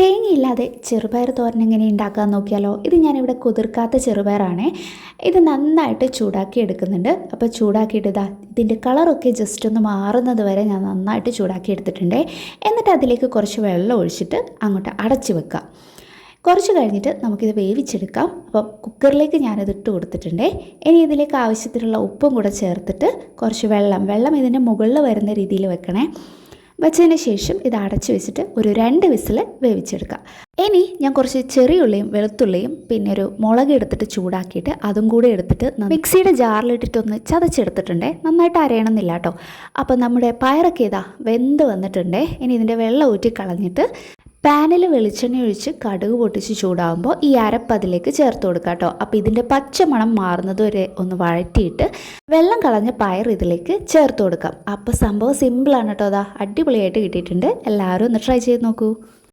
തേങ്ങയില്ലാതെ ചെറുപയർ തോരൻ എങ്ങനെ ഉണ്ടാക്കാൻ നോക്കിയാലോ. ഇത് ഞാനിവിടെ കുതിർക്കാത്ത ചെറുപയറാണേ. ഇത് നന്നായിട്ട് ചൂടാക്കി എടുക്കുന്നുണ്ട്. അപ്പോൾ ചൂടാക്കിയിട്ട് ഇതിൻ്റെ കളറൊക്കെ ജസ്റ്റ് ഒന്ന് മാറുന്നത് വരെ ഞാൻ നന്നായിട്ട് ചൂടാക്കി എടുത്തിട്ടുണ്ട്. എന്നിട്ട് അതിലേക്ക് കുറച്ച് വെള്ളം ഒഴിച്ചിട്ട് അങ്ങോട്ട് അടച്ചു വെക്കാം. കുറച്ച് കഴിഞ്ഞിട്ട് നമുക്കിത് വേവിച്ചെടുക്കാം. അപ്പോൾ കുക്കറിലേക്ക് ഞാനിത് ഇട്ട് കൊടുത്തിട്ടുണ്ട്. ഇനി ഇതിലേക്ക് ആവശ്യത്തിനുള്ള ഉപ്പും കൂടെ ചേർത്തിട്ട് കുറച്ച് വെള്ളം ഇതിൻ്റെ മുകളിൽ വരുന്ന രീതിയിൽ വെക്കണേ. വെച്ചതിന് ശേഷം ഇത് അടച്ചു വെച്ചിട്ട് ഒരു 2 വിസിൽ വേവിച്ചെടുക്കുക. ഇനി ഞാൻ കുറച്ച് ചെറിയുള്ളിയും വെളുത്തുള്ളിയും പിന്നെ ഒരു മുളക് എടുത്തിട്ട് ചൂടാക്കിയിട്ട് അതും കൂടി എടുത്തിട്ട് മിക്സിയുടെ ജാറിലിട്ടിട്ടൊന്ന് ചതച്ചെടുത്തിട്ടുണ്ട്. നന്നായിട്ട് അരയണമെന്നില്ല കേട്ടോ. അപ്പോൾ നമ്മുടെ പയറൊക്കെ വെന്ത് വന്നിട്ടുണ്ട്. ഇനി ഇതിൻ്റെ വെള്ളം ഊറ്റി കളഞ്ഞിട്ട് പാനിൽ വെളിച്ചെണ്ണ ഒഴിച്ച് കടുക് പൊട്ടിച്ച് ചൂടാകുമ്പോൾ ഈ അരപ്പ് അതിലേക്ക് ചേർത്ത് കൊടുക്കുക കേട്ടോ. അപ്പോൾ ഇതിൻ്റെ പച്ചമണം മാറുന്നത് വരെ ഒന്ന് വഴറ്റിയിട്ട് വെള്ളം കളഞ്ഞ പയർ ഇതിലേക്ക് ചേർത്ത് കൊടുക്കാം. അപ്പോൾ സംഭവം സിമ്പിളാണ് കേട്ടോ. അടിപൊളിയായിട്ട് കിട്ടിയിട്ടുണ്ട്. എല്ലാവരും ഒന്ന് ട്രൈ ചെയ്ത് നോക്കൂ.